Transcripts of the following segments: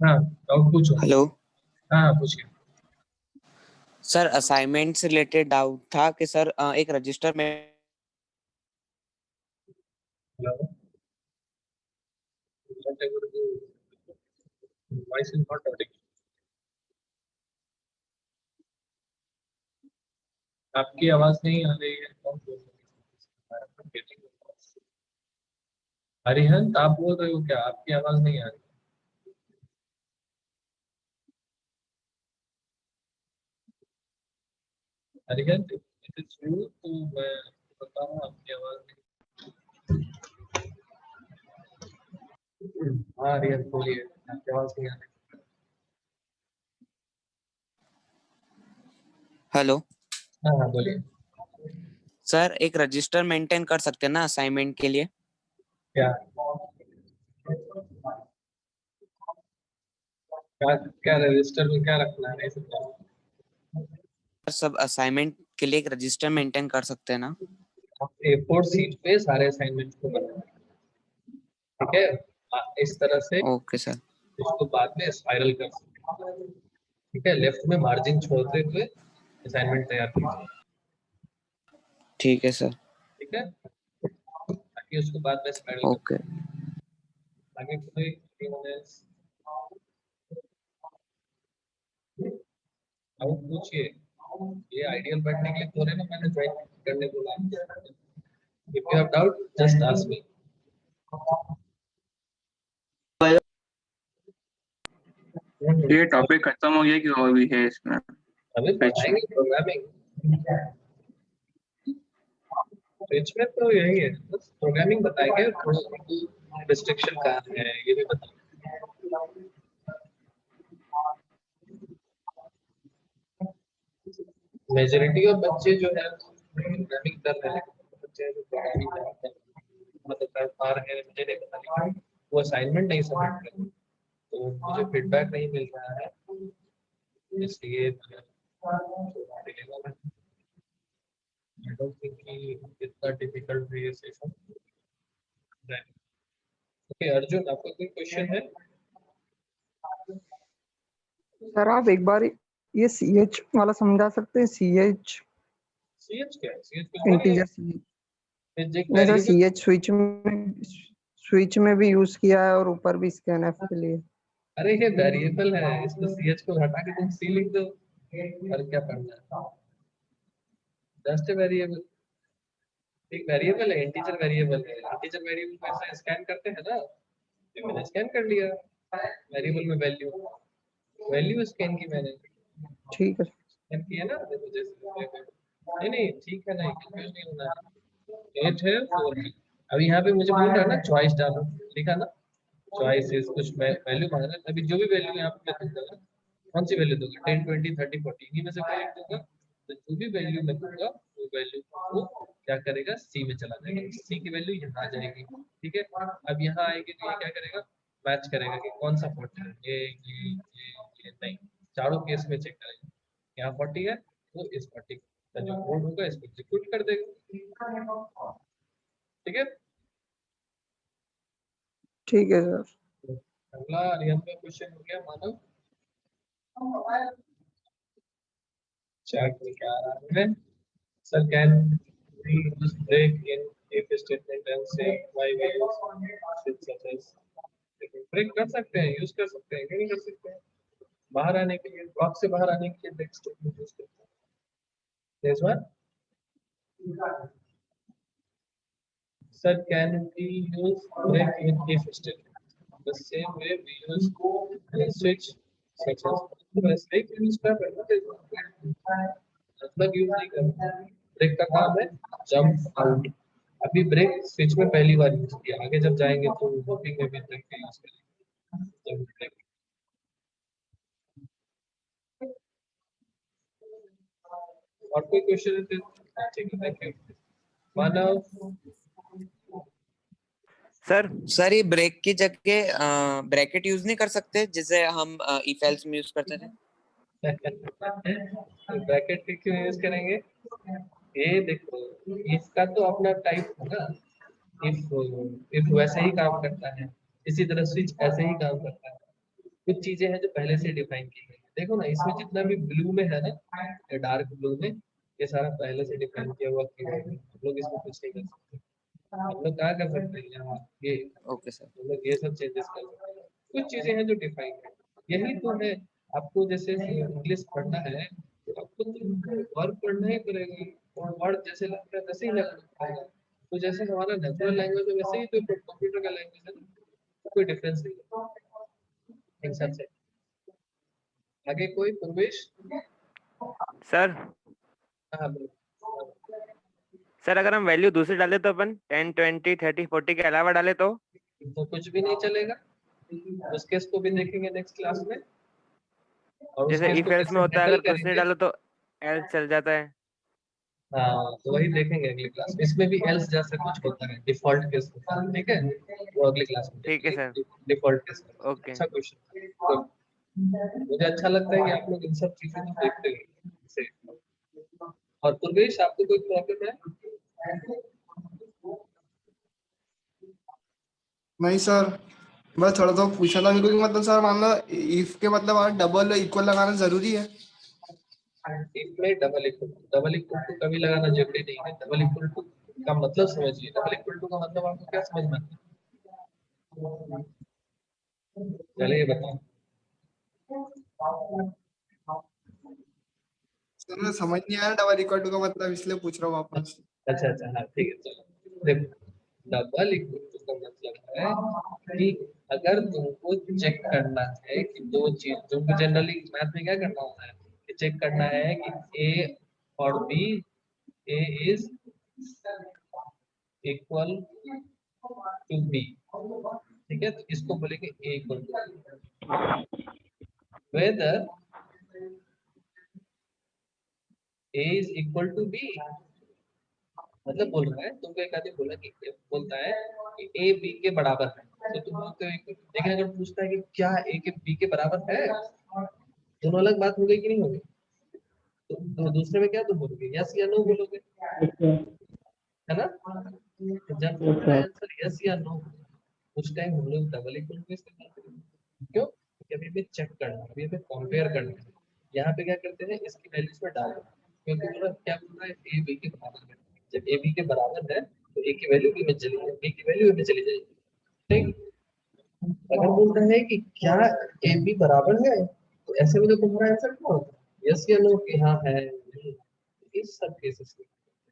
हाँ डाउट पूछो। हेलो हाँ पूछिए। सर, असाइनमेंट से रिलेटेड डाउट था कि सर एक रजिस्टर में hello, voice is not Audible. आपकी आवाज नहीं आ रही है, कौन बोल रही है? हरिहंत आप बोल रहे हो क्या? आपकी आवाज नहीं आ रही। हरिहंत इट इज यू, तो मैं बता रहा हूँ आपकी आवाज नहीं। हाँ हरिहंत बोलिए, आपकी आवाज नहीं आ रही। हेलो हाँ हाँ बोलिए। सर, एक रजिस्टर मेंटेन कर सकते हैं ना असाइनमेंट के लिए? क्या क्या क्या रजिस्टर में क्या रखना है, नहीं समझा। सब असाइनमेंट के लिए एक रजिस्टर मेंटेन कर सकते हैं ना? आप A4 शीट पे सारे असाइनमेंट को बनाना, ठीक है? इस तरह से ओके सर। इसको बाद में स्पाइरल कर सकते हैं, ठीक है? लेफ्ट में मार्जिन छोड़ते हुए असाइनमेंट तैयार कीजिए, ठीक है सर। ठीक है? ताकि उसको बाद में स्पाइरल कर। ओके। आगे कोई अब पूछिए। ये आइडियल बैठने के लिए थोड़े ना मैंने ज्वाइन करने बोला। If you have doubt just ask me. ये टॉपिक खत्म हो गया कि और भी है इसमें? अभी पढ़ाएंगे प्रोग्रामिंग। स्विच में तो यही है, बस प्रोग्रामिंग बताएंगे, थोड़ा रिस्ट्रिक्शन कहाँ है ये भी बताएंगे। मेजोरिटी ऑफ बच्चे जो है प्रोग्रामिंग कर रहे हैं, बच्चे जो प्रोग्रामिंग कर रहे हैं मतलब कर पा रहे हैं मुझे नहीं पता, लेकिन वो असाइनमेंट नहीं सबमिट कर रहे, तो मुझे फीडबैक नहीं मिल रहा है, इसलिए आई डोंट थिंक कि इतना डिफिकल्ट है ये सेशन। ओके अर्जुन, आपका कोई क्वेश्चन है? सर आप एक बार ये सी एच वाला समझा सकते हैं? सी एच सीएच क्या है? सीएच कुछ भी नहीं इंटीजर सी है, एक नहीं sir, variable. C H switch में भी यूज किया है और ऊपर भी स्कैनफ के लिए। अरे ये वेरिएबल है, इसमें सीएच को हटा के तुम सी लिख दो, और क्या पढ़ना है? जस्ट वेरिएबल, एक वेरिएबल है, इंटीजर वेरिएबल है। इंटीजर वेरिएबल को ऐसा स्कैन करते हैं ना, ये मैंने स्कैन कर लिया वेरिएबल में वैल्यू, वैल्यू स्कैन की मैंने, ठीक है। स्कैन की है ना, देखो जैसे नहीं नहीं ठीक है, नहीं कंफ्यूज नहीं होना है। 8 है 4 है। अब यहाँ पे मुझे बोल रहा है ना चॉइस डालो, लिखा ना चॉइसेस, कुछ वैल्यू मांग रहा है, अभी जो भी वैल्यू यहाँ पे मैं दूंगा ना, कौन सी वैल्यू दूंगा? 10 20 30 40 इन्हीं में से कोई एक दूंगा, तो जो भी वैल्यू मैं दूंगा वो वैल्यू को क्या करेगा, सी में चला जाएगा, सी की वैल्यू यहाँ आ जाएगी, ठीक है? अब यहाँ आएगी तो ये क्या करेगा, मैच करेगा कि कौन सा 40 है, ये नहीं, चारों केस में चेक करेगा, यहाँ 40 है तो इस 40 का जो कोड होगा इसको एग्जीक्यूट कर देगा, ठीक है? ठीक है सर। अगला रियम का क्वेश्चन हो गया मानव, चैट में क्या आ रहा है? Sir can we use break in if statement and say why we use such such as, break कर सकते हैं, यूज कर सकते हैं, क्यों नहीं कर सकते हैं? बाहर आने के लिए, बॉक्स से बाहर आने के लिए ब्रेक स्टेटमेंट यूज करते हैं। This one, sir, can we use break in if statement the same way we use switch सच है, तो वैसे ही यूज कर रहे हैं ना, मतलब यूज नहीं कर रहे। ब्रेक का काम है जंप आउट। अभी ब्रेक स्विच में पहली बार यूज किया, आगे जब जाएंगे तो होपिंग में भी ब्रेक का यूज करेंगे। Jump break. और कोई क्वेश्चन है फिर? ठीक है, thank you Manav. Sir sir ये ब्रेक की जगह ब्रैकेट यूज नहीं कर सकते जिसे हम इफ एल्स में यूज करते थे? ब्रैकेट के क्यों यूज करेंगे? ये देखो, इसका तो अपना टाइप होगा। इफ वैसे ही काम करता है, इसी तरह स्विच ऐसे ही काम करता है। कुछ चीजें हैं जो पहले से डिफाइन की गई है। देखो ना, इसमें जितना भी ब्लू में है ना, डार्क ब्लू में, ये सारा पहले से डिफाइन किया हुआ की है। हम लोग इसमें कुछ नहीं कर सकते। हम लोग क्या कर सकते हैं यहाँ, ये ओके सर। हम लोग ये सब चेंजेस कर सकते हैं। कुछ चीजें हैं जो डिफाइन है, यही तो है। आपको जैसे इंग्लिश पढ़ना है तो आपको तो वर्ड पढ़ना ही पड़ेगा, और वर्ड जैसे लगता है वैसे ही लगना पड़ेगा। तो जैसे हमारा नेचुरल लैंग्वेज है वैसे ही तो कंप्यूटर का लैंग्वेज है ना, तो कोई डिफरेंस नहीं है इन सब से। आगे कोई प्रवेश? सर हाँ बोलो। सर अगर हम वैल्यू दूसरी डाले तो अपन 10 20 30 40 के अलावा डाले तो? तो कुछ भी नहीं चलेगा। उस केस को भी देखेंगे नेक्स्ट क्लास में, और उस जैसे केस इफ को एल्स कैसे में होता है, हैंडल अगर कुछ नहीं करेंगे। डालो तो एल्स चल जाता है। हाँ, तो वही देखेंगे अगली क्लास में। इसमें भी एल्स जैसा कुछ होता है, डिफॉल्ट केस होता है, ठीक है, वो अगली क्लास में ठीक है देखेंगे। सर। Default case. ओके। अच्छा क्वेश्चन। तो मुझे अच्छा लगता है कि आप लोग इन सब चीजों को देखते हैं से। और पूर्वेश, आपको कोई प्रॉब्लम है? नहीं सर, बस थोड़ा तो पूछा था मेरे को कि मतलब सर मान लो इफ के मतलब डबल इक्वल लगाना जरूरी है? इफ में डबल इक्वल टू कभी लगाना जरूरी नहीं है। डबल इक्वल टू का मतलब समझिए। डबल इक्वल टू का मतलब आपको क्या समझ में आता है? चलिए बताओ। सर मैं समझ नहीं आया डबल इक्वल टू का मतलब, इसलिए पूछ रहा हूँ वापस। अच्छा अच्छा, हाँ ठीक है, चलो देखो। डबल इक्वल टू का मतलब है कि अगर तुमको चेक करना है कि दो चीज, तुमको जनरली मैथ में क्या करना होता है कि चेक करना है कि ए और B, A is equal to B, ठीक है, तो इसको बोलेंगे A equal to whether A is equal to B. मतलब बोल रहा है तुमको, एक आदमी बोला कि बोलता है कि ए बी के बराबर है, तो तुम बोलते हो लेकिन अगर पूछता है कि क्या ए के बी के बराबर है, दोनों अलग बात हो गई कि नहीं हो गई? तो दूसरे में क्या तुम बोलोगे, यस या नो बोलोगे, है ना? तो जब तुम्हारा आंसर यस या नो, उस टाइम हम लोग डबल इक्वल टू इस्तेमाल करेंगे। क्यों? क्योंकि अभी हमें चेक करना है, अभी हमें कंपेयर करना है। यहाँ पे क्या करते हैं, इसकी वैल्यूज में डाल देते हैं, क्योंकि बोला क्या बोल रहा है, ए बी के बराबर है। जब ए बी के बराबर है तो ए की वैल्यू बी में चली जाएगी, बी की वैल्यू ए में चली जाएगी, ठीक। अगर बोलता है कि क्या ए बी बराबर है, तो ऐसे में तो तुम्हारा आंसर क्या होता है, यस या नो, कि हाँ है नहीं। इस सब केसेस में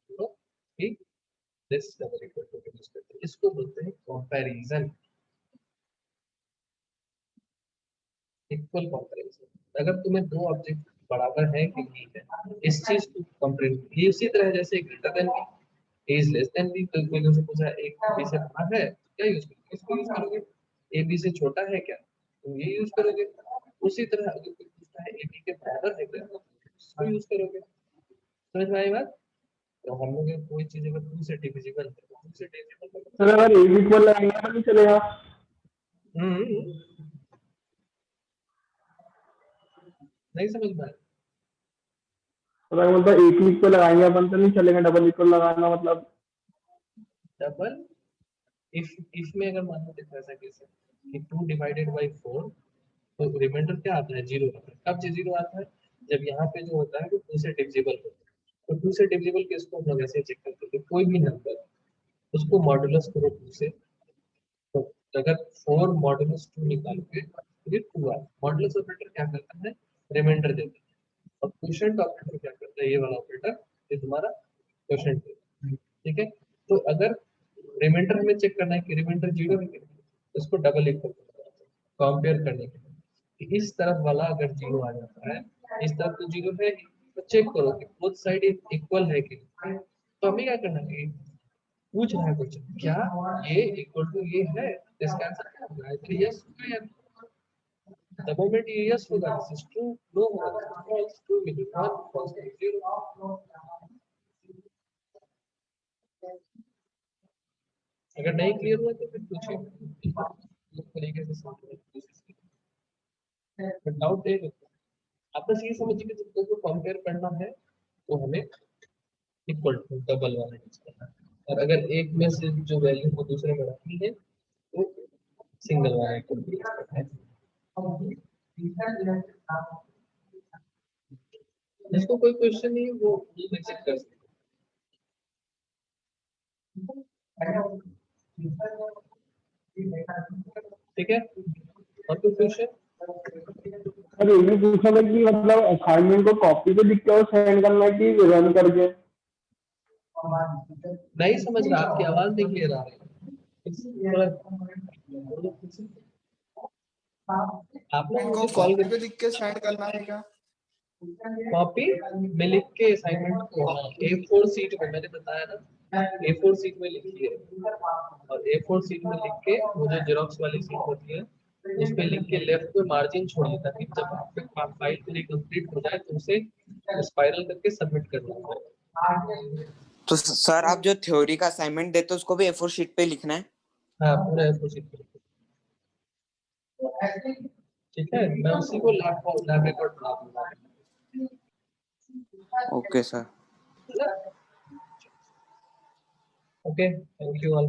तो ठीक, this double equal to use करते हैं, इसको बोलते हैं कंपैरिजन, इक्वल कंपैरिजन। अगर तुम्हें दो ऑब्जेक्ट बराबर है कि नहीं है, इस चीज को कंपेयर, ये उसी तरह जैसे greater than B is less than B, तो कोई तुमसे पूछा एक बी से बड़ा है तो क्या यूज करोगे, इसको यूज करोगे। ए बी से छोटा है क्या, तुम ये यूज करोगे। उसी तरह अगर कोई पूछता है ए बी के बराबर है क्या, तो इसको यूज करोगे। समझ में आई बात? तो हम लोग कोई चीज अगर टू से डिविजिबल है तो टू से डिविजिबल सर अगर ए इक्वल लगाएंगे तो नहीं चलेगा? नहीं समझ में आया? तो मैं बोलता एक इक्वल लगाएंगे अपन तो नहीं चलेगा, डबल इक्वल लगाना मतलब? डबल इफ में अगर मान लो देखो ऐसा केस है कि 2 डिवाइडेड बाय 4, तो रिमाइंडर क्या आता है, 0 आता है। कब 0 आता है, जब यहाँ पे जो होता है वो 2 से डिविजिबल होता है। तो 2 से डिविजिबल केस को हम लोग ऐसे चेक करते हैं, कोई भी नंबर उसको मॉडुलस करो 2 से, तो अगर 4 मॉडुलस 2 निकालोगे तो ये 2 आए। मॉडुलस ऑपरेटर क्या करता है, रिमाइंडर देता है, और क्वोशिएंट ऑपरेटर क्या करता है, ये वाला ऑपरेटर, ये तुम्हारा क्वोशिएंट देता है, ठीक है। तो अगर रिमाइंडर हमें चेक करना है कि रिमाइंडर 0 है कि नहीं, इसको डबल इक्वल कंपेयर करने के लिए कि इस तरफ वाला अगर जीरो आ जाता है, इस तरफ तो जीरो है ही, तो चेक करो कि बोथ साइड इक्वल है कि नहीं। तो हमें क्या करना है, पूछ रहा है क्वेश्चन क्या ये इक्वल टू ये है, इसका आंसर क्या होगा, आइदर यस होगा या द मोमेंट ये यस होगा दिस इज ट्रू, नो होगा this is false, true meaning 1 false meaning 0। अगर नहीं क्लियर हुआ तो फिर पूछिए, इस तरीके से समझने की कोशिश कीजिए। बट डाउट है आप बस ये समझिए कि जब को कंपेयर करना है तो हमें इक्वल टू डबल वाला यूज करना है, और अगर एक में से जो वैल्यू को दूसरे में रखनी है तो सिंगल वाला इक्वल टू यूज करना है। जिसको कोई क्वेश्चन नहीं है वो चेक कर सकते हैं। ठीक है, और कोई क्वेश्चन? सर ये भी पूछा था कि मतलब असाइनमेंट को कॉपी पे लिख के और सेंड करना है कि रन करके। नहीं समझ रहा, आपकी आवाज नहीं क्लियर आ रही आपने इनको मुझे कॉल कॉपी पे लिख के सेंड करना है क्या? कॉपी में लिख के असाइनमेंट को A4 सीट में, मैंने बताया ना, A4 सीट में लिखिए, और A4 सीट में लिख के वो जो जेरोक्स वाली सीट होती है उस पे लिख के लेफ्ट में मार्जिन छोड़िए, ताकि जब आपके फाइल पूरी कंप्लीट हो जाए तो उसे स्पाइरल करके सबमिट करना है। तो सर आप जो थ्योरी का असाइनमेंट देते हो उसको भी A4 शीट पे लिखना है? हाँ, पूरा A4 सीट पे। ठीक है, मैं उसी को लैब रिकॉर्ड बना दूंगा। Okay sir. Okay, thank you all.